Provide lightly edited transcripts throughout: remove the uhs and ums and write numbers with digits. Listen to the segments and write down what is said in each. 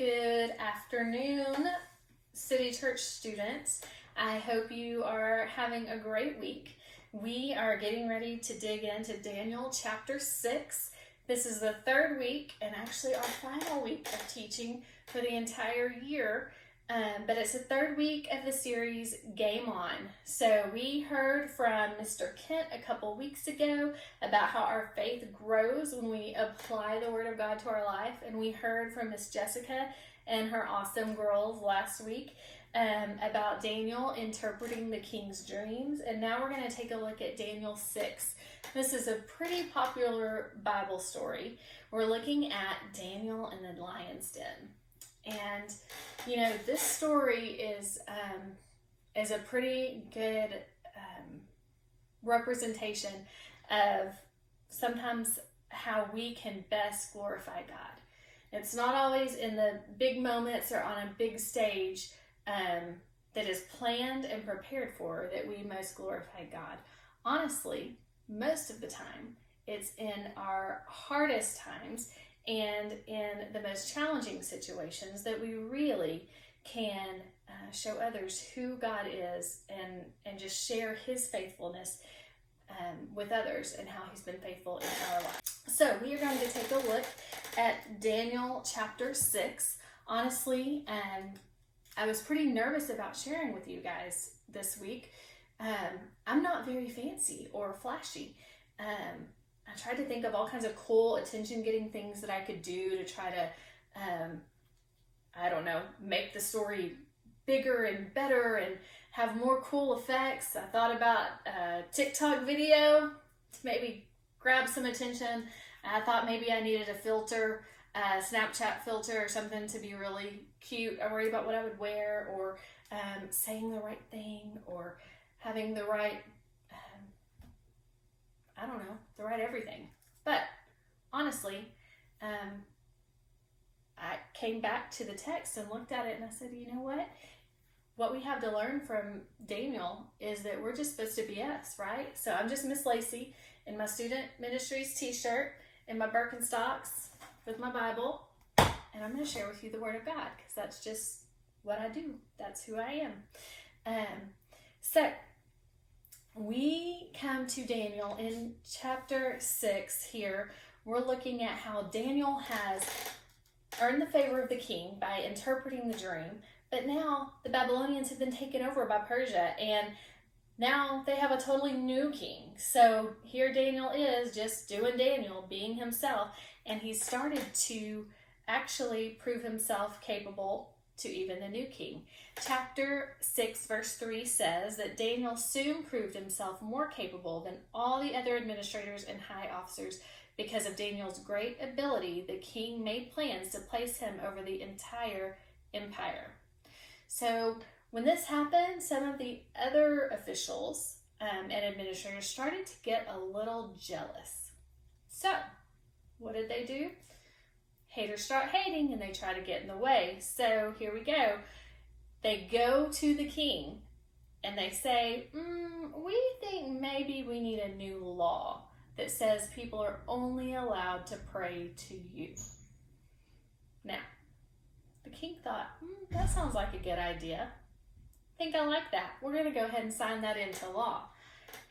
Good afternoon, City Church students. I hope you are having a great week. We are getting ready to dig into Daniel chapter 6. This is the third week and actually our final week of teaching for the entire year. But it's the third week of the series Game On. So we heard from Mr. Kent a couple weeks ago about how our faith grows when we apply the Word of God to our life. And we heard from Miss Jessica and her awesome girls last week about Daniel interpreting the king's dreams. And now we're going to take a look at Daniel 6. This is a pretty popular Bible story. We're looking at Daniel in the lion's den. And, you know, this story is a pretty good representation of sometimes how we can best glorify God. It's not always in the big moments or on a big stage that is planned and prepared for that we most glorify God. Honestly, most of the time, it's in our hardest times and in the most challenging situations that we really can show others who God is and just share His faithfulness with others and how He's been faithful in our lives. So we are going to take a look at Daniel chapter 6. Honestly, I was pretty nervous about sharing with you guys this week. I'm not very fancy or flashy. I tried to think of all kinds of cool attention-getting things that I could do to try to, make the story bigger and better and have more cool effects. I thought about a TikTok video to maybe grab some attention. I thought maybe I needed a filter, a Snapchat filter or something to be really cute. I worried about what I would wear or saying the right thing or having the right the right everything. But honestly, I came back to the text and looked at it and I said, you know what? What we have to learn from Daniel is that we're just supposed to be us, right? So I'm just Miss Lacie in my student ministries t-shirt and my Birkenstocks with my Bible, and I'm going to share with you the Word of God because that's just what I do. That's who I am. So we come to Daniel in chapter 6 here. We're looking at how Daniel has earned the favor of the king by interpreting the dream, but now the Babylonians have been taken over by Persia, and now they have a totally new king. So here Daniel is just doing Daniel, being himself, and he's started to actually prove himself capable to even the new king. Chapter 6 verse 3 says that Daniel soon proved himself more capable than all the other administrators and high officers. Because of Daniel's great ability, the king made plans to place him over the entire empire. So when this happened, some of the other officials and administrators started to get a little jealous. So what did they do? Haters start hating and they try to get in the way. So here we go. They go to the king and they say, we think maybe we need a new law that says people are only allowed to pray to you. Now, the king thought, that sounds like a good idea. I think I like that. We're going to go ahead and sign that into law.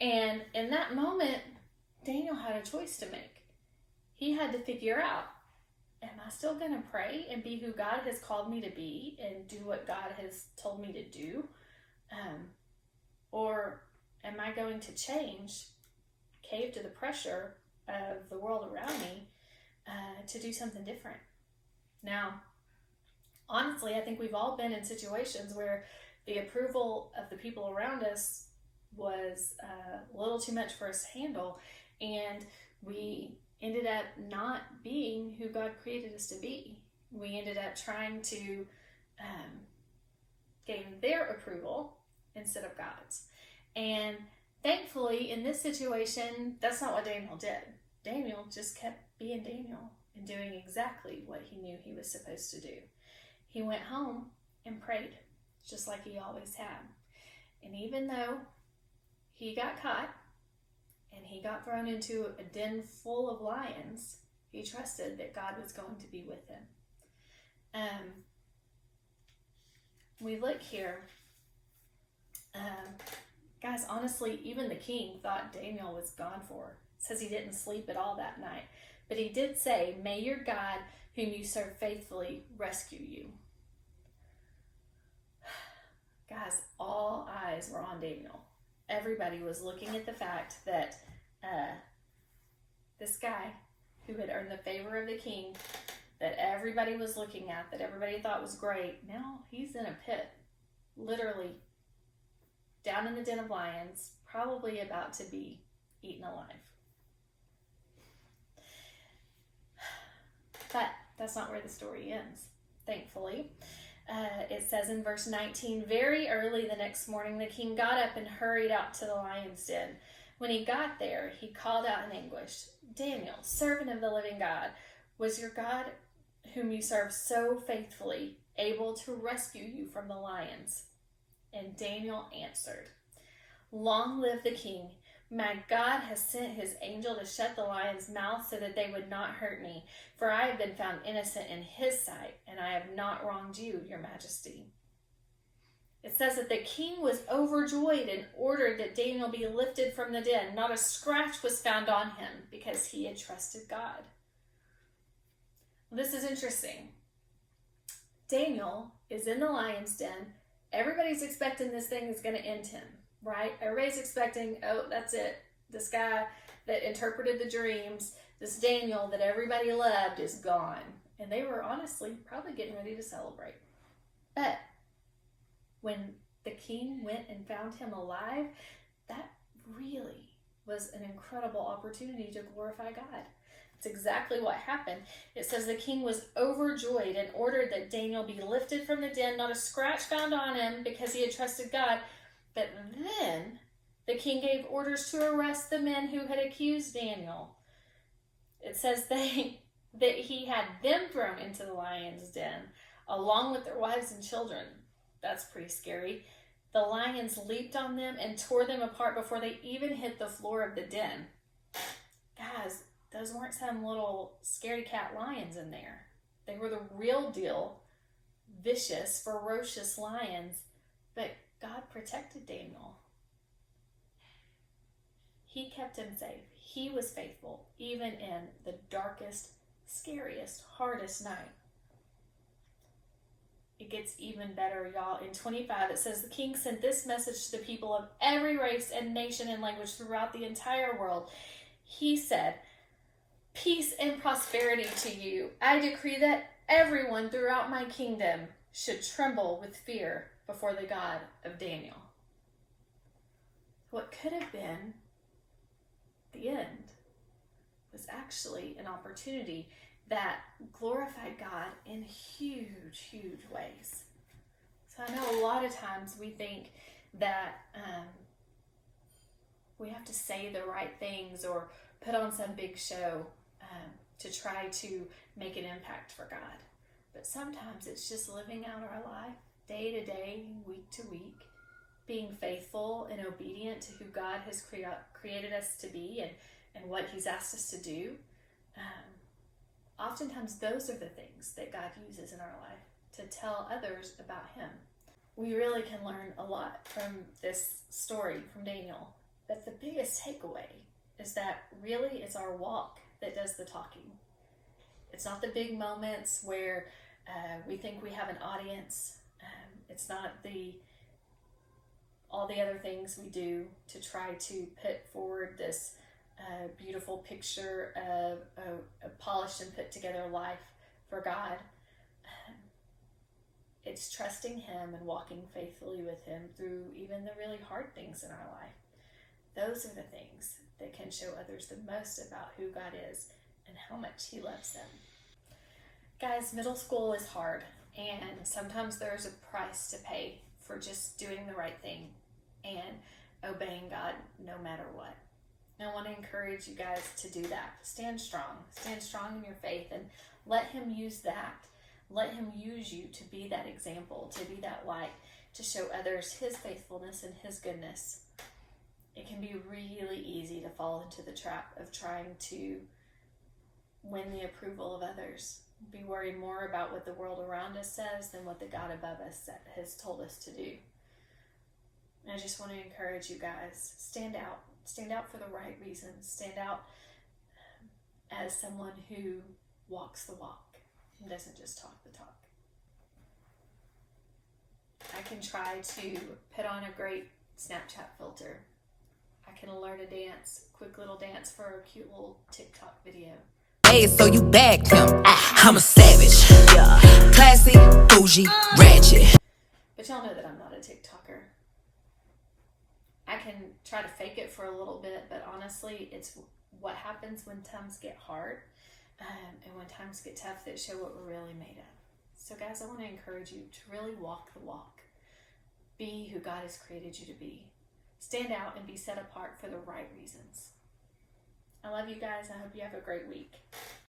And in that moment, Daniel had a choice to make. He had to figure out, am I still going to pray and be who God has called me to be and do what God has told me to do? Or am I going to change, cave to the pressure of the world around me to do something different? Now, honestly, I think we've all been in situations where the approval of the people around us was a little too much for us to handle, and we ended up not being who God created us to be. We ended up trying to gain their approval instead of God's. And thankfully, in this situation, that's not what Daniel did. Daniel just kept being Daniel and doing exactly what he knew he was supposed to do. He went home and prayed, just like he always had. And even though he got caught, and he got thrown into a den full of lions, he trusted that God was going to be with him. we look here, guys, honestly, even the king thought Daniel was gone for. It says he didn't sleep at all that night. But he did say, "May your God, whom you serve faithfully, rescue you." Guys, all eyes were on Daniel. Everybody was looking at the fact that this guy who had earned the favor of the king, that everybody was looking at, that everybody thought was great, now he's in a pit, literally down in the den of lions, probably about to be eaten alive. But that's not where the story ends, thankfully. It says in verse 19, "Very early the next morning, the king got up and hurried out to the lion's den. When he got there, he called out in anguish, 'Daniel, servant of the living God, was your God, whom you serve so faithfully, able to rescue you from the lions?' And Daniel answered, 'Long live the king. My God has sent his angel to shut the lions' mouths so that they would not hurt me, for I have been found innocent in his sight, and I have not wronged you, your majesty.'" It says that the king was overjoyed and ordered that Daniel be lifted from the den. Not a scratch was found on him because he had trusted God. This is interesting. Daniel is in the lion's den. Everybody's expecting this thing is going to end him, right? Everybody's expecting, oh, that's it. This guy that interpreted the dreams, this Daniel that everybody loved, is gone. And they were honestly probably getting ready to celebrate. But when the king went and found him alive, that really was an incredible opportunity to glorify God. It's exactly what happened. It says the king was overjoyed and ordered that Daniel be lifted from the den, not a scratch found on him because he had trusted God. But then the king gave orders to arrest the men who had accused Daniel. It says that he had them thrown into the lion's den along with their wives and children. That's pretty scary. The lions leaped on them and tore them apart before they even hit the floor of the den. Guys, those weren't some little scaredy cat lions in there. They were the real deal, vicious, ferocious lions. But God protected Daniel. He kept him safe. He was faithful, even in the darkest, scariest, hardest night. It gets even better, y'all. In 25, it says, "The king sent this message to the people of every race and nation and language throughout the entire world. He said, 'Peace and prosperity to you. I decree that everyone throughout my kingdom should tremble with fear before the God of Daniel.'" What could have been the end was actually an opportunity that glorified God in huge, huge ways. So I know a lot of times we think that we have to say the right things or put on some big show to try to make an impact for God. But sometimes it's just living out our life day to day, week to week, being faithful and obedient to who God has created us to be and what he's asked us to do. Oftentimes those are the things that God uses in our life to tell others about him. We really can learn a lot from this story from Daniel. But the biggest takeaway is that really it's our walk that does the talking. It's not the big moments where we think we have an audience. It's not all the other things we do to try to put forward this beautiful picture of a polished and put together life for God. It's trusting him and walking faithfully with him through even the really hard things in our life. Those are the things that can show others the most about who God is and how much he loves them. Guys, middle school is hard, and sometimes there's a price to pay for just doing the right thing and obeying God no matter what. And I want to encourage you guys to do that. Stand strong in your faith, and let him use that. Let him use you to be that example, to be that light, to show others his faithfulness and his goodness. It can be really easy to fall into the trap of trying to win the approval of others. be worried more about what the world around us says than what the God above us has told us to do. And I just want to encourage you guys, stand out for the right reasons, stand out as someone who walks the walk and doesn't just talk the talk. I can try to put on a great Snapchat filter. I can learn a dance, quick little dance for a cute little TikTok video. Hey, so you bagged him. I'm a savage. Classy, bougie, ratchet. But y'all know that I'm not a TikToker. I can try to fake it for a little bit, but honestly, it's what happens when times get hard and when times get tough that show what we're really made of. So guys, I want to encourage you to really walk the walk. Be who God has created you to be. Stand out and be set apart for the right reasons. I love you guys. I hope you have a great week.